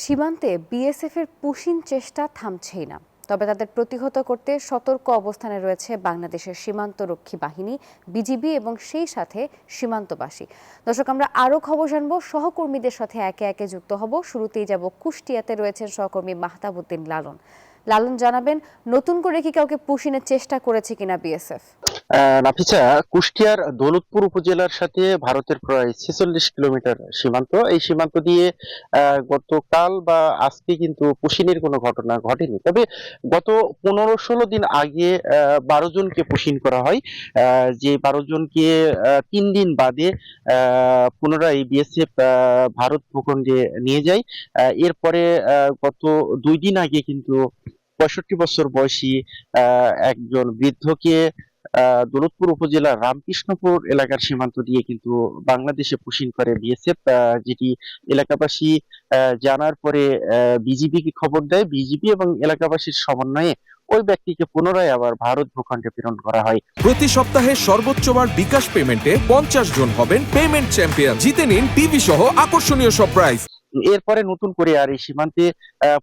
সীমান্তে বিএসএফের পুশিন চেষ্টা থামছেই না। তবে তাদের প্রতিহত করতে সতর্ক অবস্থানে রয়েছে বাংলাদেশের সীমান্তরক্ষী বাহিনী, বিজিবি এবং সেই সাথে সীমান্তবাসী। দর্শক, আমরা আরও খবর জানবো, সহকর্মীদের সাথে একে একে যুক্ত হব। শুরুতেই যাব কুষ্টিয়াতে, রয়েছেন সহকর্মী মাহতাবউদ্দিন লালন। লালন, জানাবেন নতুন করে কি কাউকে পুশিনের চেষ্টা করেছে কিনা বিএসএফ? নাফিসা, কুষ্টিয়ার দৌলতপুর উপজেলার সাথে ভারতের প্রায় 46 কিলোমিটার সীমান্ত। এই সীমান্ত দিয়ে গতকাল বা আজকে কিন্তু পুশিনের কোনো ঘটনা ঘটেনি। তবে গত 15-16 দিন আগে 12 জনকে পুশিন করা হয়। যে 12 জনকে 3 দিন বাদে পুনরায় বিএসএফ ভারত ভূখণ্ডে নিয়ে যায়। এরপরে গত 2 দিন আগে কিন্তু 65 বছর বয়সী একজন বৃদ্ধকে দৌলতপুর উপজেলার রামকৃষ্ণপুর এলাকার সীমান্ত দিয়ে কিন্তু বাংলাদেশে পুশিন করে বিএসএফ, যেটি এলাকাবাসী জানার পরে বিজিবিকে খবর দেয়। বিজিবি এবং এলাকাবাসীর সমন্বয়ে ওই ব্যক্তিকে পুনরায় আবার ভারত ভূখণ্ডে প্রেরণ করা হয়। প্রতি সপ্তাহে সর্বোচ্চবার বিকাশ পেমেন্টে 50 জন হবেন পেমেন্ট চ্যাম্পিয়ন। জিতে নিন টিভি সহ আকর্ষণীয় সব প্রাইজ। এরপরে নতুন করে আর এই সীমান্তে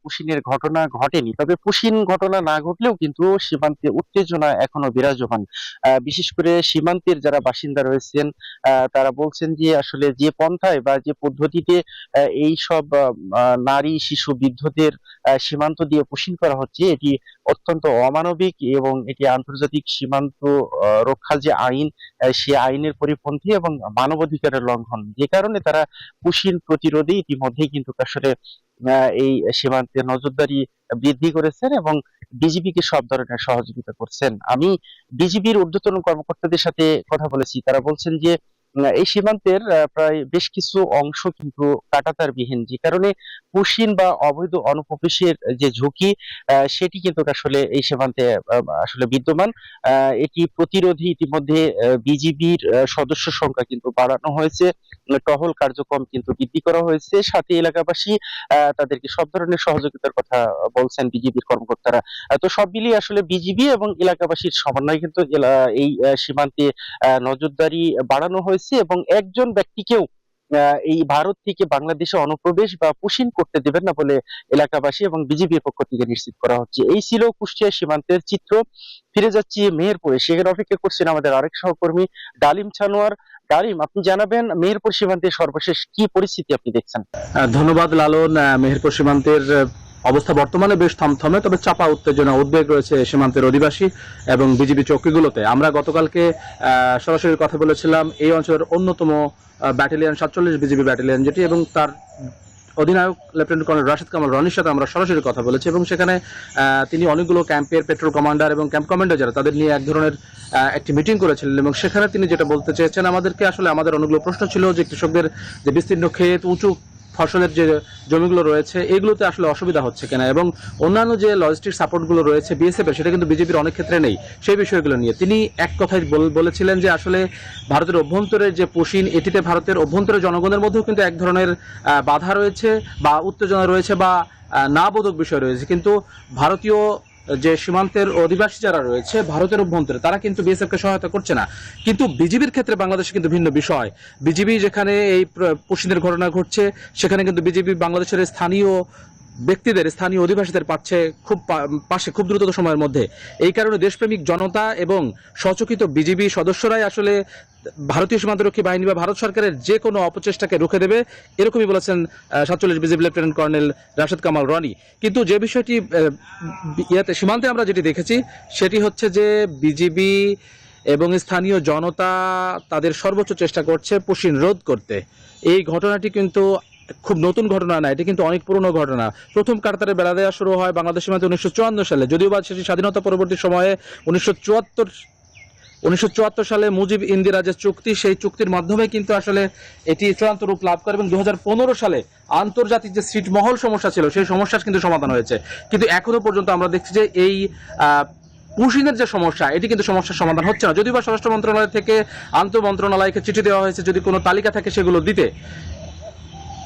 পুশিনের ঘটনা ঘটেনি। তবে পুশিন ঘটনা না ঘটলেও কিন্তু সীমান্তে উত্তেজনা এখনো বিরাজমান। বিশেষ করে সীমান্তের যারা বাসিন্দা রয়েছেন তারা বলছেন যে আসলে যে পন্থায় বা যে পদ্ধতিতে এই সব নারী, শিশু, বৃদ্ধদের সীমান্ত দিয়ে পুশিন করা হচ্ছে, এটি অত্যন্ত অমানবিক এবং এটি আন্তর্জাতিক সীমান্ত রক্ষার যে আইন, সে আইনের পরিপন্থী এবং মানবাধিকারের লঙ্ঘন। যে কারণে তারা পুশিন প্রতিরোধে ইতিমধ্যেই কিন্তু আসলে এই সীমান্তে নজরদারি বৃদ্ধি করেছেন এবং বিজিবিকে সব ধরনের সহযোগিতা করছেন। আমি বিজিবির ঊর্ধ্বতন কর্মকর্তাদের সাথে কথা বলেছি, তারা বলছেন যে এই সীমান্তের প্রায় বেশ কিছু অংশ কিন্তু কাঁটাতারবিহীন, যে কারণে পুশিন বা অবৈধ অনুপ্রবেশের যে ঝুঁকি সেটি কিন্তু আসলে এই সীমান্তে আসলে বিদ্যমান। এটি প্রতিরোধী ইতিমধ্যে বিজিবির সদস্য সংখ্যা কিন্তু বাড়ানো হয়েছে, টহল কার্যক্রম কিন্তু বৃদ্ধি করা হয়েছে, সাথে এলাকাবাসী তাদেরকে সব ধরনের সহযোগিতার কথা বলছেন বিজিবির কর্মকর্তারা। তো সব মিলিয়ে আসলে বিজিবি এবং এলাকাবাসীর সমন্বয়ে কিন্তু এই সীমান্তে নজরদারি বাড়ানো হয়েছে এবং একজন ব্যক্তিকেও এই ভারত থেকে বাংলাদেশে অনুপ্রবেশ বা পুশিন করতে দেবেন না বলে এলাকাবাসী এবং বিজিবির পক্ষ থেকে নিশ্চিত করা হচ্ছে। এই ছিল কুষ্টিয়া সীমান্তের চিত্র। ফিরে যাচ্ছি মেহেরপুরে, সেখানে অপেক্ষা করছেন আমাদের আরেক সহকর্মী ডালিম ছানোয়ার। ডালিম, আপনি জানাবেন মেহেরপুর সীমান্তের সর্বশেষ কি পরিস্থিতি আপনি দেখছেন? ধন্যবাদ লালন। মেহেরপুর সীমান্তের অবস্থা বর্তমানে বেশ থমথমে, তবে চাপা উত্তেজনা, উদ্বেগ রয়েছে সীমান্তের অধিবাসী এবং বিজিবি চৌকিগুলোতে। আমরা গতকালকে সরাসরি কথা বলেছিলাম এই অঞ্চলের অন্যতম ব্যাটালিয়ন 47 বিজিবি ব্যাটালিয়ন যেটি, এবং তার অধিনায়ক লেফটেন্যান্ট কর্নেল রাশেদ কামাল রনির সাথে আমরা সরাসরি কথা বলেছি এবং সেখানে তিনি অনেকগুলো ক্যাম্পের পেট্রোল কমান্ডার এবং ক্যাম্প কমান্ডার যারা, তাদের নিয়ে এক ধরনের একটি মিটিং করেছিলেন এবং সেখানে তিনি যেটা বলতে চেয়েছেন, আমাদেরকে আসলে আমাদের অনেকগুলো প্রশ্ন ছিল যে কৃষকদের যে বিস্তীর্ণ ক্ষেত, উঁচু ফসলের যে জমিগুলো রয়েছে এগুলোতে আসলে অসুবিধা হচ্ছে কিনা, এবং অন্যান্য যে লজিস্টিক সাপোর্টগুলো রয়েছে বিএসএফ এর, সেটা কিন্তু বিজেপির অনেক ক্ষেত্রে নেই। সেই বিষয়গুলো নিয়ে তিনি এক কথায় বলেছিলেন যে আসলে ভারতের অভ্যন্তরের যে পুশিন, এটিতে ভারতের অভ্যন্তরের জনগণের মধ্যেও কিন্তু এক ধরনের বাধা রয়েছে বা উত্তেজনা রয়েছে বা না বোধক বিষয় রয়েছে, কিন্তু ভারতীয় যে সীমান্তের অধিবাসী যারা রয়েছে ভারতের অভ্যন্তরে, তারা কিন্তু বিএসএফ কে সহায়তা করছে না। কিন্তু বিজিবির ক্ষেত্রে বাংলাদেশে কিন্তু ভিন্ন বিষয়। বিজিবি যেখানে এই পুশিনের ঘটনা ঘটছে, সেখানে কিন্তু বিজিবি বাংলাদেশের স্থানীয় ব্যক্তিদের, স্থানীয় অধিবাসীদের পাশে খুব দ্রুত সময়ের মধ্যে। এই কারণে দেশপ্রেমিক জনতা এবং সচকিত বিজিবি সদস্যরাই আসলে ভারতীয় সীমান্তরক্ষী বাহিনী বা ভারত সরকারের যে কোনো অপচেষ্টাকে রুখে দেবে, এরকমই বলেছেন 47 BGB lieutenant colonel Rashed Kamal Roni. কিন্তু যে বিষয়টি সীমান্তে আমরা যেটি দেখেছি সেটি হচ্ছে যে বিজিবি এবং স্থানীয় জনতা তাদের সর্বোচ্চ চেষ্টা করছে পুশিন রোধ করতে। এই ঘটনাটি কিন্তু খুব নতুন ঘটনা না, এটি কিন্তু অনেক পুরনো ঘটনা। প্রথম কাঁটাতারে বেড়া দেওয়া শুরু হয় বাংলাদেশ সীমান্তে 1954 সালে, যদিও বা সেটি স্বাধীনতা পরবর্তী সময়ে 1974 সালে মুজিব ইন্দিরা যে চুক্তি, সেই চুক্তির মাধ্যমে কিন্তু আসলে এটি চূড়ান্ত রূপ লাভ করে এবং 2015 সালে আন্তর্জাতিক যে ছিটমহল সমস্যা ছিল সেই সমস্যার কিন্তু সমাধান হয়েছে। কিন্তু এখনো পর্যন্ত আমরা দেখছি যে এই পুশিনের যে সমস্যা, এটি কিন্তু সমস্যার সমাধান হচ্ছে না। যদিও বা স্বরাষ্ট্র মন্ত্রণালয় থেকে আন্তঃ মন্ত্রণালয়কে চিঠি দেওয়া হয়েছে যদি কোনো তালিকা থাকে সেগুলো দিতে।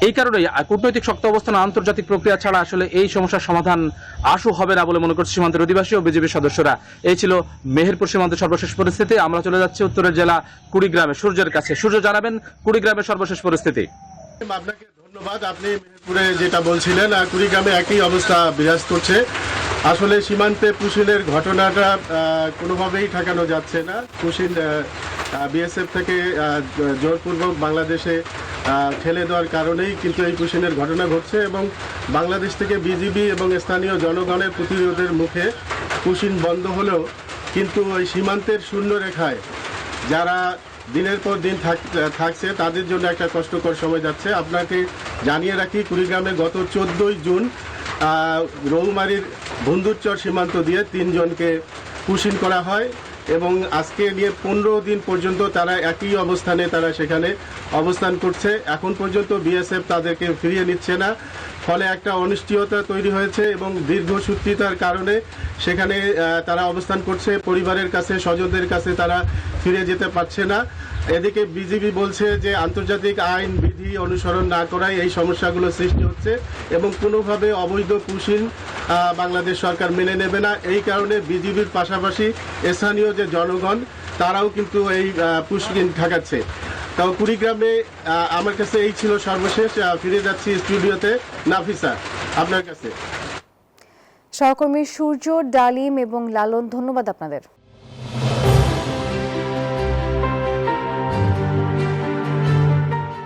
এই কারণেই কূটনৈতিক শক্ত অবস্থান, আন্তর্জাতিক প্রক্রিয়া ছাড়া আসলে এই সমস্যার সমাধান আশু হবে না বলে মনে করছে সীমান্তের অধিবাসী ও বিজেপির সদস্যরা। এই ছিল মেহেরপুর সীমান্তের সর্বশেষ পরিস্থিতি। আমরা চলে যাচ্ছি উত্তরের জেলা কুড়িগ্রামে, সূর্যের কাছে। সূর্য, জানাবেন কুড়িগ্রামের সর্বশেষ পরিস্থিতি। আপনাকে ধন্যবাদ। আপনি মেহেরপুরে যেটা বলছিলেন, কুড়িগ্রামে একই অবস্থা বিরাজ করছে। আসলে সীমান্তে পুশিনের ঘটনাটা কোনোভাবেই ঠেকানো যাচ্ছে না। পুশিন বিএসএফ থেকে জোরপূর্বক বাংলাদেশে ঠেলে দেওয়ার কারণেই কিন্তু এই পুশিনের ঘটনা ঘটছে এবং বাংলাদেশ থেকে বিজিবি এবং স্থানীয় জনগণের প্রতিরোধের মুখে পুশিন বন্ধ হলেও কিন্তু ওই সীমান্তের শূন্য রেখায় যারা দিনের পর দিন থাকছে তাদের জন্য একটা কষ্টকর সময় যাচ্ছে। আপনাকে জানিয়ে রাখি, কুড়িগ্রামে গত 14ই জুন রৌমারীর বন্ধুরচর সীমান্ত দিয়ে 3 জনকে পুশিন করা হয় এবং আজকে নিয়ে 15 দিন পর্যন্ত তারা একই অবস্থানে তারা সেখানে অবস্থান করছে। এখন পর্যন্ত বিএসএফ তাদেরকে ফিরিয়ে নিচ্ছে না, ফলে একটা অনিশ্চয়তা তৈরি হয়েছে এবং দীর্ঘসূত্রিতার কারণে সেখানে তারা অবস্থান করছে। পরিবারের কাছে, স্বজনদের কাছে তারা ফিরে যেতে পারছে না। এদিকে বিজিবি বলছে যে আন্তর্জাতিক আইন বিধি অনুসরণ না করায় এই সমস্যাগুলো সৃষ্টি হচ্ছে এবং কোনোভাবে অবৈধ পুশিন বাংলাদেশ সরকার মেনে নেবে না। এই কারণে বিজিবির পাশাপাশি স্থানীয় যে জনগণ তারাও কিন্তু এই পুশিন ঠেকাচ্ছে। তাও কুড়িগ্রামে আমার কাছে এই ছিল সর্বশেষ। ফিরে যাচ্ছি স্টুডিওতে। নাফিসা, আপনার কাছে। সহকর্মী সূর্য, ডালিম এবং লালন, ধন্যবাদ আপনাদের।